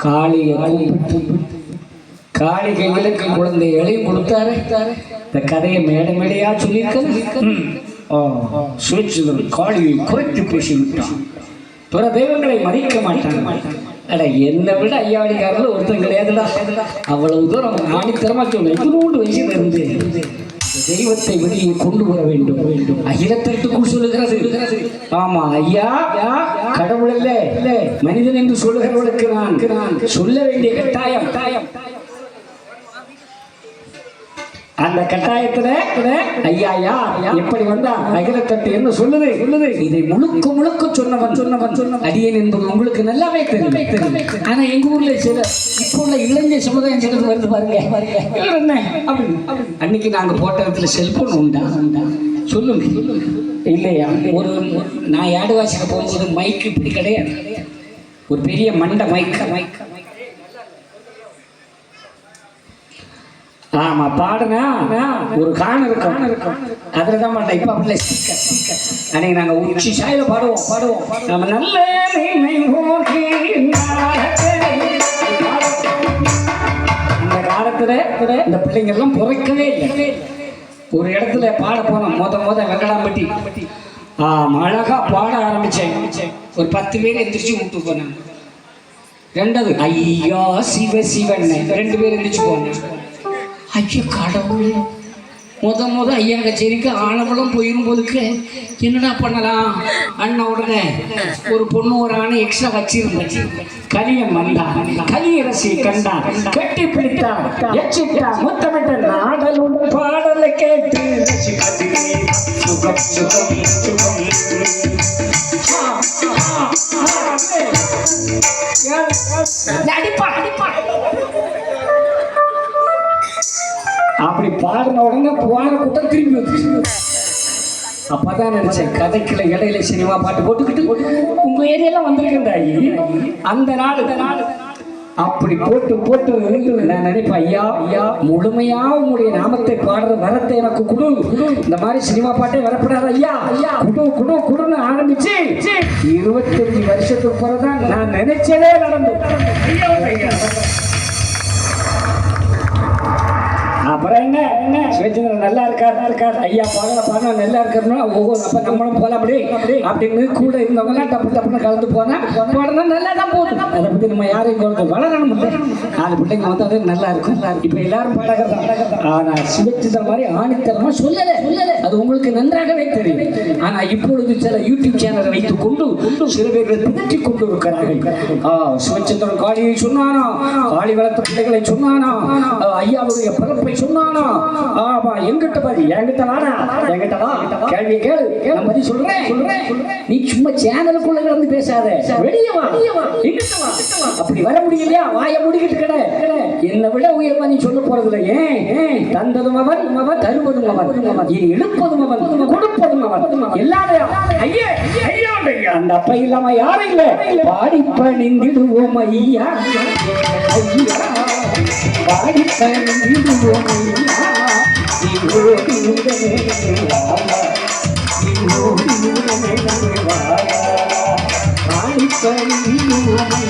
காளி காளி கைகளுக்கு குழந்தைகளை கொடுத்தாரு. இந்த கதையை மேடை மேடையா சொல்லியிருக்க காளியை குறைத்து பேசிவிட்டான். பிற தெய்வங்களை மதிக்க மாட்டாங்க. அட என்னை விட ஐயாவடிக்காரர்கள் ஒருத்தன் கிடையாதுடா. அவ்வளவு தூரம் ஆணித்தரமா சொன்ன 2 வயசுல இருந்து தெய்வத்தை வெளியே கொண்டு வர வேண்டும். அகிலத்திற்குள் சொல்லுகிறது. ஆமா ஐயா, கடவுள் அல்ல மனிதன் என்று சொல்லுகிறவர்களுக்கு நான் சொல்ல வேண்டிய கட்டாயம். அந்த கட்டாயத்துல ஐயா எப்படி வந்தா அகிலத்தட்டு என்ன சொல்லுது. இதை முழுக்க சொன்னவன் அடியேன் என்பது உங்களுக்கு நல்லாவே தெரியும். ஆனா எங்க ஊர்ல சில இப்போ உள்ள இளைஞர் சமுதாயம் சிலது வருது பாருங்க. என்ன அன்னைக்கு நாங்க போட்ட இடத்துல செல்போன் உண்டா சொல்லுங்க இல்லையா? ஒரு நான் யாடு வாசிக்க போகும்போது மைக்கு இப்படி கிடையாது, ஒரு பெரிய மண்டை மைக்க ஆமா பாடுனா ஒரு காண இருக்கும் அதுலதான் மாட்டேன். இப்ப அப்படி அன்னைக்கு நாங்க உச்சி சாயில பாடுவோம் நம்ம நல்ல அந்த காலத்துல இந்த பிள்ளைங்க எல்லாம் பிறக்கவே இல்லை. ஒரு இடத்துல பாட போனோம், மொத வெங்கடாம்பட்டி. அழகா பாட ஆரம்பிச்சேன். ஒரு 10 பேர் எந்திரிச்சு விட்டு போனாங்க. ரெண்டாவது ஐயா சிவன் 2 பேர் எந்திரிச்சு போனாங்க. ஐயா கடவுளே, முத ஐயா கச்சேரிக்கு ஆணவளம் போயிரும்போதுக்கு என்னடா பண்ணலாம் அண்ணா உடனே ஒரு பொண்ணு ஒரு ஆணை எக்ஸ்ட்ரா வச்சிருந்தேன். கலியம் வந்தான், கலியரசி கண்டான், கட்டி பிடித்தான், எச்சிட்டான், முத்தமிட்ட நாடல் பாடலை கேட்டு சுகம் சுகம் சுகம் அடிப்பா அப்படி பாடின உடனே போன கூட்டம் திரும்பி வந்துச்சு. அப்பதான் நினைச்சேன் கதைக்குள்ள இடையில சினிமா பாட்டு போட்டுக்கிட்டு உங்க ஏரியாலாம் வந்திருக்கேன்டாயி. அந்த நாள் அப்படி போட்டு நான் நினைப்பேன், ஐயா முழுமையா உங்களுடைய நாமத்தை பாடுற வரத்தை எனக்கு குடு. இந்த மாதிரி சினிமா பாட்டே வரப்படாது ஐயா குடுன்னு ஆரம்பிச்சு 25 வருஷத்துக்கு பிறகுதான் நான் நினைச்சதே நடந்து. அப்புறம் என்ன சிவச்சந்திரன் நல்லா இருக்கார் ஐயா பாட நல்லா இருக்கணும். அப்ப நம்மளும் போல அப்படின்னு கூட இருந்தவங்கலாம் டப்புன்னு கலந்து போனா நல்லா தான் போகுது. அதை பத்தி நம்ம யாரையும் வளரணும். 4 பிள்ளைங்க வந்து அது நல்லா இருக்கும். இப்ப எல்லாரும் பாடகர். ஆனா சிவச்சந்திரன் மாதிரி ஆணித்தரமா சொல்லல. அது உங்களுக்கு நன்றாகவே தெரியும். ஆனா இப்பொழுது சில யூடியூப் சேனலை வைத்துக் கொண்டு சில பேர்கள் பிதற்றி கொண்டு இருக்கிறார்கள். சிவச்சந்திரன் காளியை சொன்னானா, காளி வளர்த்த பிள்ளைகளை சொன்னானா, ஐயாவுடைய பிறப்பை சொன்னானா. ஆமா எங்கிட்ட பாரு, என்கிட்ட வாடா, என்கிட்ட வா, கேள்வி கேளு, நான் பத்தி சொல்றேன். நீ சும்மா சேனலுக்குள்ள கிடந்து பேசாத, வெளியே வா, எங்கிட்ட வா. அப்படி வர முடியலையா? வாய முடிக்கிட்டு கடை. என்னை விட உயர்வா நீ சொல்ல போறது. ஏன் தந்ததும் அவன் தருவதும் அவன், இனி எடுப்பதும் அவன் கொடுப்பதும் அவன், எல்லாரையும் ஐயா அந்த அப்ப இல்லாம யாரும் இல்லை. பாடி பணிந்திடுவோம் ஐயா, பாடி பணிந்திடுவோம் ஐயா, பாடி பணிந்திடுவோம் ஐயா.